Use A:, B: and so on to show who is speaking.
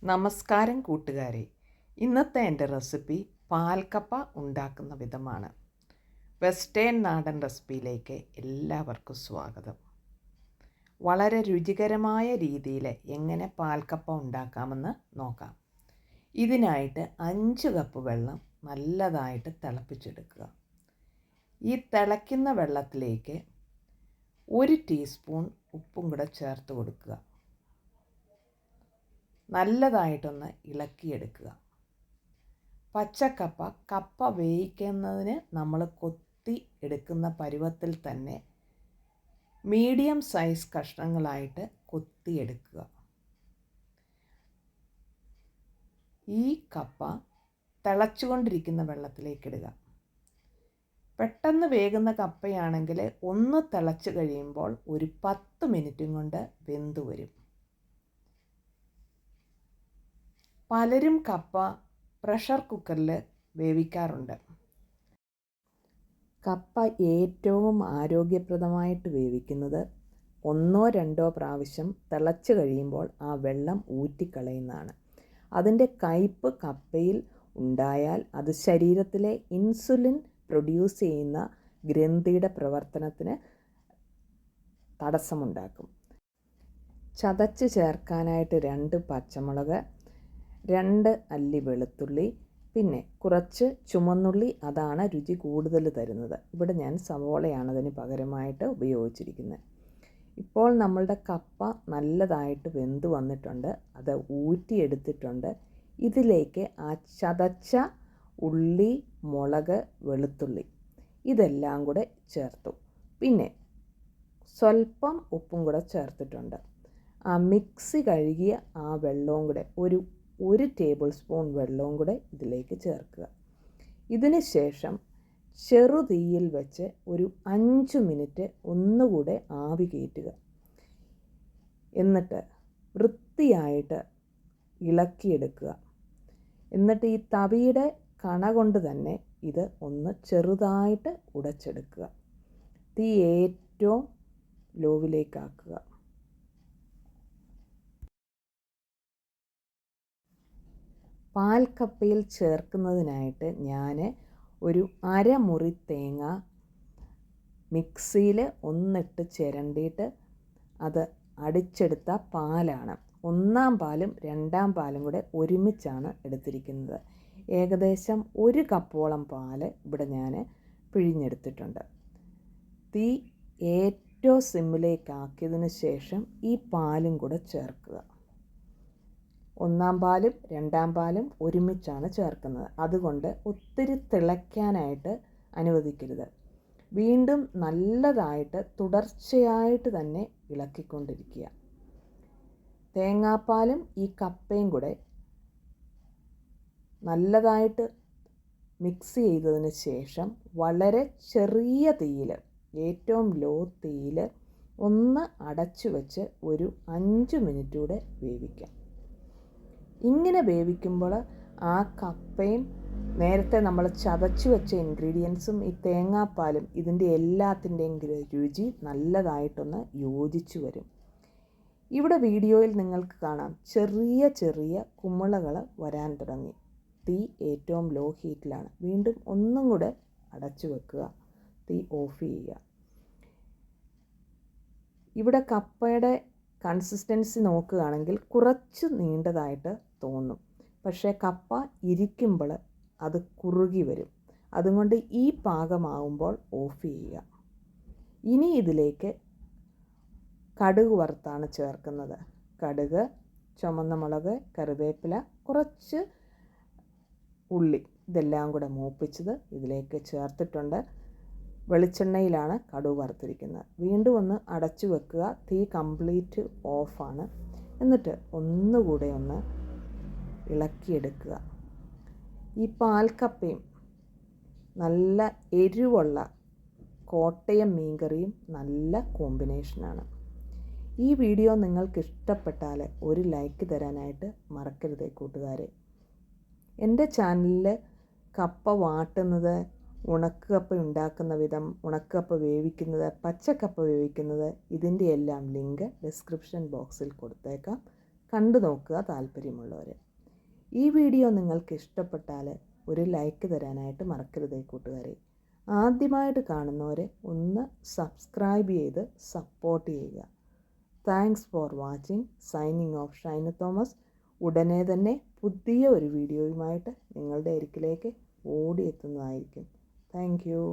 A: നമസ്കാരം കൂട്ടുകാരെ. ഇന്നത്തെ എൻ്റെ റെസിപ്പി പാൽക്കപ്പ ഉണ്ടാക്കുന്ന വിധമാണ്. വെസ്റ്റേൺ നാടൻ റെസിപ്പിയിലേക്ക് എല്ലാവർക്കും സ്വാഗതം. വളരെ രുചികരമായ രീതിയിൽ എങ്ങനെ പാൽക്കപ്പ ഉണ്ടാക്കാമെന്ന് നോക്കാം. ഇതിനായിട്ട് 5 കപ്പ് വെള്ളം നല്ലതായിട്ട് തിളപ്പിച്ചെടുക്കുക. ഈ തിളയ്ക്കുന്ന വെള്ളത്തിലേക്ക് 1 ടീസ്പൂൺ ഉപ്പും കൂടെ ചേർത്ത് കൊടുക്കുക. നല്ലതായിട്ടൊന്ന് ഇളക്കിയെടുക്കുക. കപ്പ വേവിക്കുന്നതിന് നമ്മൾ കൊത്തി എടുക്കുന്ന പരുവത്തിൽ തന്നെ മീഡിയം സൈസ് കഷ്ണങ്ങളായിട്ട് കൊത്തിയെടുക്കുക. ഈ കപ്പ തിളച്ചുകൊണ്ടിരിക്കുന്ന വെള്ളത്തിലേക്കിടുക. പെട്ടെന്ന് വേകുന്ന കപ്പയാണെങ്കിൽ ഒന്ന് തിളച്ച് കഴിയുമ്പോൾ ഒരു 10 മിനിറ്റും കൊണ്ട് വെന്തു വരും. പലരും കപ്പ പ്രഷർ കുക്കറിൽ വേവിക്കാറുണ്ട്. കപ്പ ഏറ്റവും ആരോഗ്യപ്രദമായിട്ട് വേവിക്കുന്നത് 1-2 പ്രാവശ്യം തിളച്ച് കഴിയുമ്പോൾ ആ വെള്ളം ഊറ്റിക്കളയുന്നതാണ്. അതിൻ്റെ കയ്പ്പ് കപ്പയിൽ ഉണ്ടായാൽ അത് ശരീരത്തിലെ ഇൻസുലിൻ പ്രൊഡ്യൂസ് ചെയ്യുന്ന ഗ്രന്ഥിയുടെ പ്രവർത്തനത്തിന് തടസ്സമുണ്ടാക്കും. ചതച്ച് ചേർക്കാനായിട്ട് 2 പച്ചമുളക്, 2 അല്ലി വെളുത്തുള്ളി, പിന്നെ കുറച്ച് ചുമന്നുള്ളി. അതാണ് രുചി കൂടുതൽ തരുന്നത്. ഇവിടെ ഞാൻ സവോളയാണ് അതിന് പകരമായിട്ട് ഉപയോഗിച്ചിരിക്കുന്നത്. ഇപ്പോൾ നമ്മളുടെ കപ്പ നല്ലതായിട്ട് വെന്ത് വന്നിട്ടുണ്ട്. അത് ഊറ്റിയെടുത്തിട്ടുണ്ട്. ഇതിലേക്ക് ആ ചതച്ച ഉള്ളി, മുളക്, വെളുത്തുള്ളി ഇതെല്ലാം കൂടെ ചേർത്തു. പിന്നെ സ്വല്പം ഉപ്പും കൂടെ ചേർത്തിട്ടുണ്ട്. ആ മിക്സി കഴുകിയ ആ വെള്ളവും കൂടെ ഒരു ടേബിൾ സ്പൂൺ വെള്ളവും കൂടെ ഇതിലേക്ക് ചേർക്കുക. ഇതിന് ശേഷം ചെറുതീയിൽ വെച്ച് ഒരു 5 മിനിറ്റ് ഒന്നുകൂടെ ആവി കയറ്റുക. എന്നിട്ട് വൃത്തിയായിട്ട് ഇളക്കിയെടുക്കുക. എന്നിട്ട് ഈ തവിയുടെ കണ കൊണ്ട് തന്നെ ഇത് ഒന്ന് ചെറുതായിട്ട് ഉടച്ചെടുക്കുക. തീ ഏറ്റവും ലോവിലേക്കാക്കുക. പാൽക്കപ്പയിൽ ചേർക്കുന്നതിനായിട്ട് ഞാൻ ഒരു അരമുറി തേങ്ങ മിക്സിയിൽ ഒന്നിട്ട് ചിരണ്ടിയിട്ട് അത് അടിച്ചെടുത്ത പാലാണ്. 1-ാം പാലും 2-ാം പാലും കൂടെ ഒരുമിച്ചാണ് എടുത്തിരിക്കുന്നത്. ഏകദേശം 1 കപ്പോളം പാൽ ഇവിടെ ഞാൻ പിഴിഞ്ഞെടുത്തിട്ടുണ്ട്. തീ ഏറ്റവും സിമ്മിലേക്കാക്കിയതിന് ശേഷം ഈ പാലും കൂടെ ചേർക്കുക. 1-ാം പാലും 2-ാം പാലും ഒരുമിച്ചാണ് ചേർക്കുന്നത്. അതുകൊണ്ട് ഒത്തിരി തിളയ്ക്കാനായിട്ട് അനുവദിക്കരുത്. വീണ്ടും നല്ലതായിട്ട് തുടർച്ചയായിട്ട് തന്നെ ഇളക്കിക്കൊണ്ടിരിക്കുക. തേങ്ങാപ്പാലും ഈ കപ്പയും കൂടെ നല്ലതായിട്ട് മിക്സ് ചെയ്തതിന് ശേഷം വളരെ ചെറിയ തീയിൽ, ഏറ്റവും ലോ തീയിൽ ഒന്ന് അടച്ചു വെച്ച് ഒരു 5 മിനിറ്റ് കൂടെ വേവിക്കാം. ഇങ്ങനെ വേവിക്കുമ്പോൾ ആ കപ്പയും നേരത്തെ നമ്മൾ ചതച്ച് വെച്ച ഇൻഗ്രീഡിയൻസും ഈ തേങ്ങാപ്പാലും ഇതിൻ്റെ എല്ലാത്തിൻ്റെയും രുചി നല്ലതായിട്ടൊന്ന് യോജിച്ചു വരും. ഇവിടെ വീഡിയോയിൽ നിങ്ങൾക്ക് കാണാം ചെറിയ ചെറിയ കുമിളകൾ വരാൻ തുടങ്ങി. തീ ഏറ്റവും ലോ ഹീറ്റിലാണ്. വീണ്ടും ഒന്നും കൂടെ അടച്ചു വെക്കുക. തീ ഓഫ് ചെയ്യുക. ഇവിടെ കപ്പയുടെ കൺസിസ്റ്റൻസി നോക്കുകയാണെങ്കിൽ കുറച്ച് നീണ്ടതായിട്ട് തോന്നും. പക്ഷേ കപ്പ ഇരിക്കുമ്പോൾ അത് കുറുകി വരും. അതുകൊണ്ട് ഈ പാകമാകുമ്പോൾ ഓഫ് ചെയ്യുക. ഇനി ഇതിലേക്ക് കടുക് വറുത്താണ് ചേർക്കുന്നത്. കടുക്, ചുമന്ന മുളക്, കറിവേപ്പില, കുറച്ച് ഉള്ളി ഇതെല്ലാം കൂടെ മൂപ്പിച്ചത് ഇതിലേക്ക് ചേർത്തിട്ടുണ്ട്. വെളിച്ചെണ്ണയിലാണ് കടുക് വറുത്തിരിക്കുന്നത്. വീണ്ടും ഒന്ന് അടച്ചു വെക്കുക. തീ കംപ്ലീറ്റ് ഓഫാണ്. എന്നിട്ട് ഒന്നുകൂടെ ഒന്ന് ഇളക്കിയെടുക്കുക. ഈ പാൽക്കപ്പയും നല്ല എരിവുള്ള കോട്ടയം മീൻകറിയും നല്ല കോമ്പിനേഷനാണ്. ഈ വീഡിയോ നിങ്ങൾക്ക് ഇഷ്ടപ്പെട്ടാൽ ഒരു ലൈക്ക് തരാനായിട്ട് മറക്കരുതേ കൂട്ടുകാരെ. എൻ്റെ ചാനലിൽ കപ്പ വാട്ടുന്നത്, ഉണക്കക്കപ്പ ഉണ്ടാക്കുന്ന വിധം, ഉണക്കക്കപ്പ വേവിക്കുന്നത്, പച്ചക്കപ്പ വേവിക്കുന്നത് ഇതിൻ്റെ എല്ലാം ലിങ്ക് ഡിസ്ക്രിപ്ഷൻ ബോക്സിൽ കൊടുത്തേക്കാം. കണ്ടു നോക്കുക താല്പര്യമുള്ളവർ. ഈ വീഡിയോ നിങ്ങൾക്ക് ഇഷ്ടപ്പെട്ടാൽ ഒരു ലൈക്ക് തരാനായിട്ട് മറക്കരുതേ കൂട്ടുകാരെ. ആദ്യമായിട്ട് കാണുന്നവരെ ഒന്ന് സബ്സ്ക്രൈബ് ചെയ്ത് സപ്പോർട്ട് ചെയ്യുക. Thanks for watching. Signing off Shaina Thomas. ഉടനെ തന്നെ പുതിയ ഒരു വീഡിയോയുമായിട്ട് നിങ്ങളുടെ അരികിലേക്ക് ഓടിയെത്തുന്നതായിരിക്കും. Thank you.